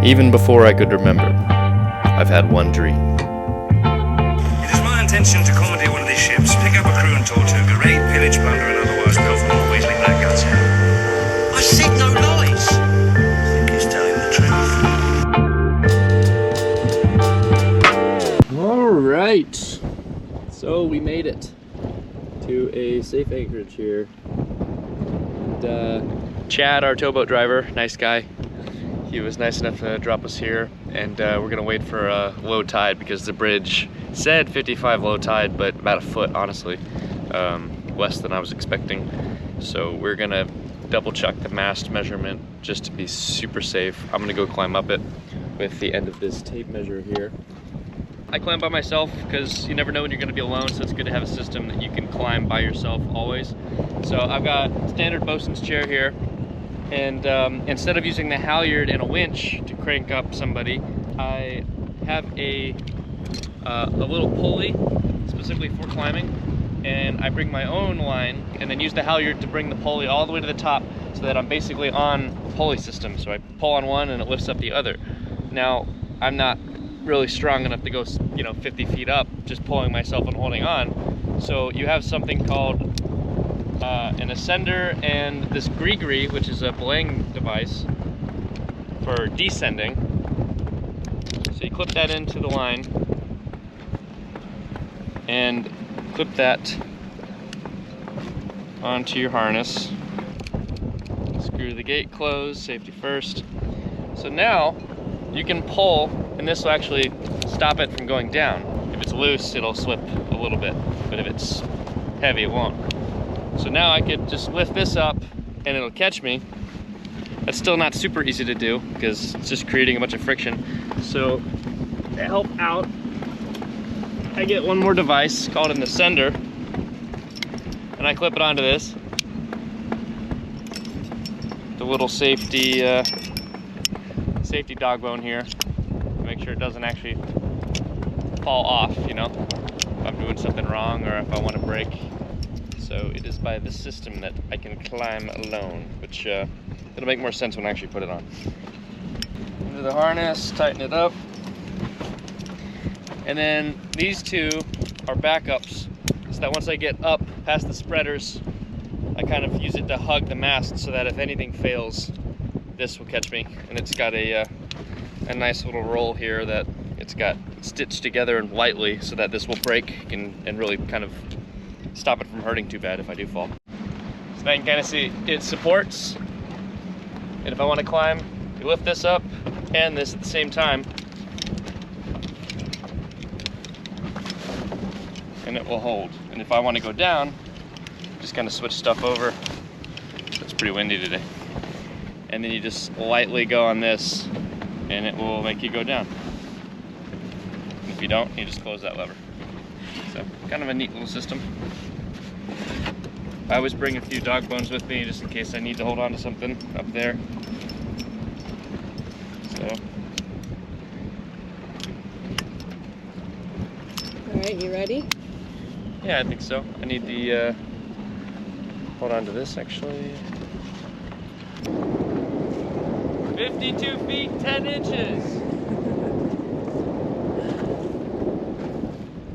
Even before I could remember, I've had one dream. It is my intention to commandeer one of these ships, pick up a crew and Tortuga, raid, pillage, plunder, and otherwise pilfer more Weasley blackguards. I said no lies. I think he's telling the truth. All right, so we made it to a safe anchorage here. And, Chad, our towboat driver, nice guy. He was nice enough to drop us here, and we're gonna wait for low tide because the bridge said 55 low tide, but about a foot, honestly, less than I was expecting. So we're gonna double check the mast measurement just to be super safe. I'm gonna go climb up it with the end of this tape measure here. I climb by myself because you never know when you're gonna be alone, so it's good to have a system that you can climb by yourself always. So I've got standard bosun's chair here. And instead of using the halyard and a winch to crank up somebody, I have a little pulley specifically for climbing, and I bring my own line and then use the halyard to bring the pulley all the way to the top so that I'm basically on the pulley system. So I pull on one and it lifts up the other. Now, I'm not really strong enough to go, 50 feet up just pulling myself and holding on. So you have something called an ascender and this gree-gree, which is a belaying device for descending. So you clip that into the line and clip that onto your harness. Screw the gate closed, safety first. So now you can pull, and this will actually stop it from going down. If it's loose, it'll slip a little bit, but if it's heavy, it won't. So now I could just lift this up and it'll catch me. That's still not super easy to do because it's just creating a bunch of friction. So to help out, I get one more device called an ascender, and I clip it onto this. The little safety dog bone here to make sure it doesn't actually fall off, if I'm doing something wrong or if I want to break. So it is by this system that I can climb alone, which it'll make more sense when I actually put it on. Into the harness, tighten it up. And then these two are backups, so that once I get up past the spreaders, I kind of use it to hug the mast so that if anything fails, this will catch me. And it's got a nice little roll here that it's got stitched together and lightly so that this will break and really kind of stop it from hurting too bad if I do fall. So now you can kind of see it supports, and if I want to climb, you lift this up and this at the same time, and it will hold. And if I want to go down, just kind of switch stuff over. It's pretty windy today. And then you just lightly go on this and it will make you go down. And if you don't, you just close that lever. So kind of a neat little system. I always bring a few dog bones with me just in case I need to hold on to something up there. So. All right, you ready? Yeah, I think so. I need the, hold on to this actually. 52 feet, 10 inches.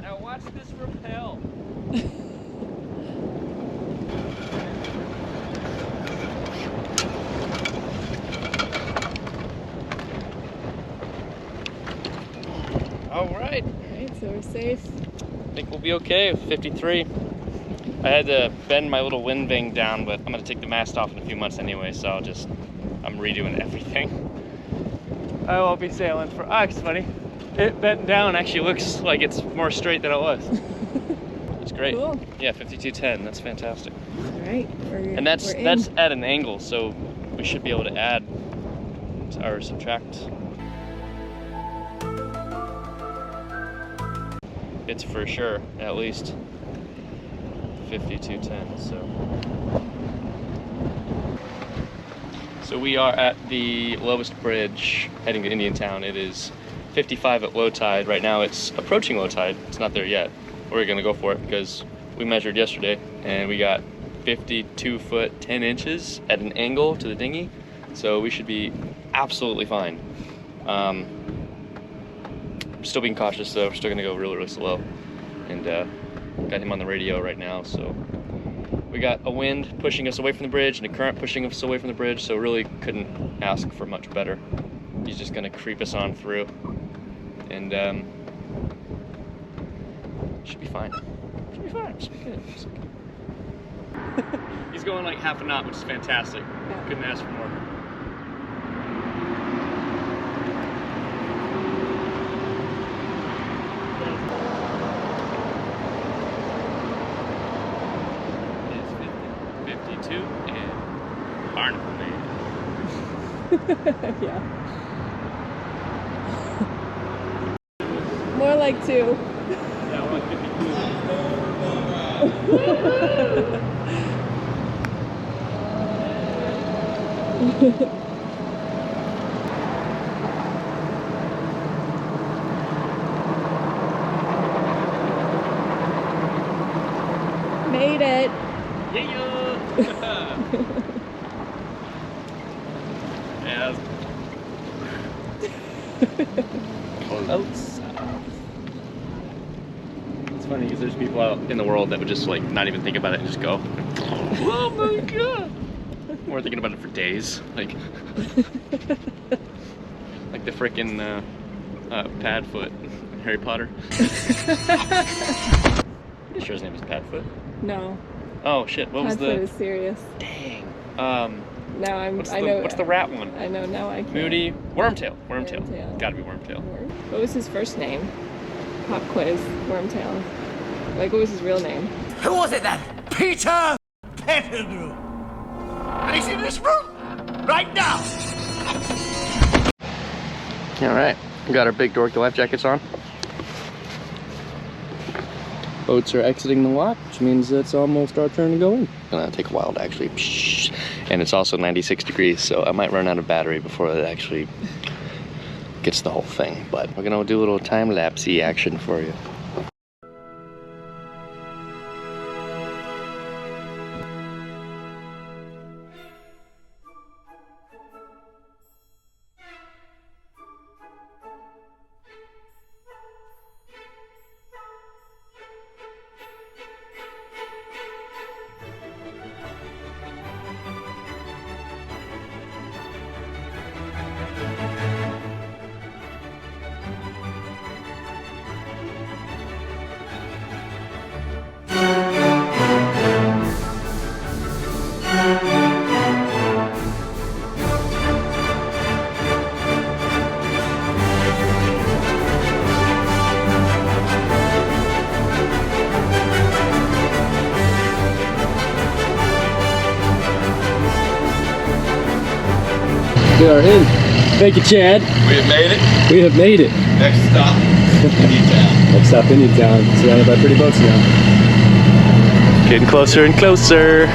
Now watch this rappel. All right. All right, so we're safe. I think we'll be okay with 53. I had to bend my little wind vane down, but I'm gonna take the mast off in a few months anyway, so I'm redoing everything. I won't be sailing for, it's funny. It bent down actually looks like it's more straight than it was. It's great. Cool. Yeah, 5210, that's fantastic. All right, And that's at an angle, so we should be able to add or subtract. It's for sure, at least 5210, So we are at the lowest bridge heading to Indiantown. It is 55 at low tide. Right now it's approaching low tide. It's not there yet. We're gonna go for it because we measured yesterday and we got 52 foot 10 inches at an angle to the dinghy. So we should be absolutely fine. I'm still being cautious though. We're still gonna go really, really slow. And got him on the radio right now, so we got a wind pushing us away from the bridge and a current pushing us away from the bridge, so really couldn't ask for much better. He's just gonna creep us on through, and should be fine. Should be fine. Should be good. Should be good. He's going like half a knot, which is fantastic. Yeah. Couldn't ask for more. It's 52 and Barnacle Man. Yeah. More like 2. Yeah, we're like 52. Made it. Yeah. Yeah. Close. It's funny because there's people out in the world that would just like not even think about it and just go, oh my god. We're thinking about it for days, like the frickin' Padfoot in Harry Potter. Pretty sure his name is Padfoot. No. Oh shit! What was Padfoot the? is serious. Dang. Now What's I the, know. what's the rat one? I know now. I can't. Moody. Wormtail. Wormtail. Wormtail. Gotta be Wormtail. What was his first name? Pop quiz. Wormtail. Like, what was his real name? Who was it then? Peter Pettigrew. And he's in this room right now. All right. We got our big dorky life jackets on. Boats are exiting the lock, which means it's almost our turn to go in. It's gonna take a while to actually, and it's also 96 degrees, so I might run out of battery before it actually gets the whole thing. But we're gonna do a little time-lapse-y action for you. We are in. Thank you, Chad. We have made it. We have made it. Next stop, Indian Town. Next stop, Indian Town. Surrounded by pretty boats now. Getting closer and closer.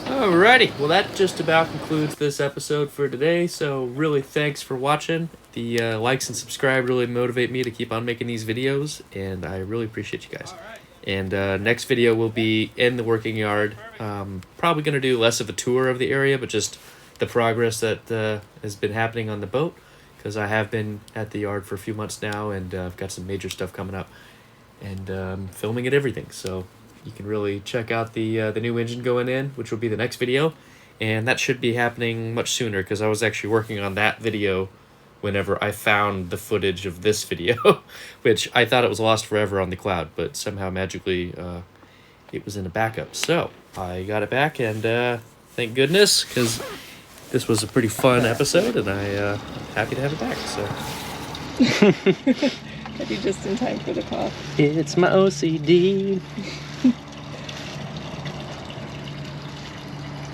Alrighty, well that just about concludes this episode for today, so really thanks for watching. The likes and subscribe really motivate me to keep on making these videos, and I really appreciate you guys. And next video will be in the working yard. Probably going to do less of a tour of the area, but just the progress that has been happening on the boat, because I have been at the yard for a few months now, and I've got some major stuff coming up, and filming it everything, so you can really check out the new engine going in, which will be the next video, and that should be happening much sooner because I was actually working on that video whenever I found the footage of this video, which I thought it was lost forever on the cloud, but somehow magically it was in a backup. So I got it back, and thank goodness, because this was a pretty fun episode, and I'm happy to have it back. So Maybe just in time for the cough. it's my OCD.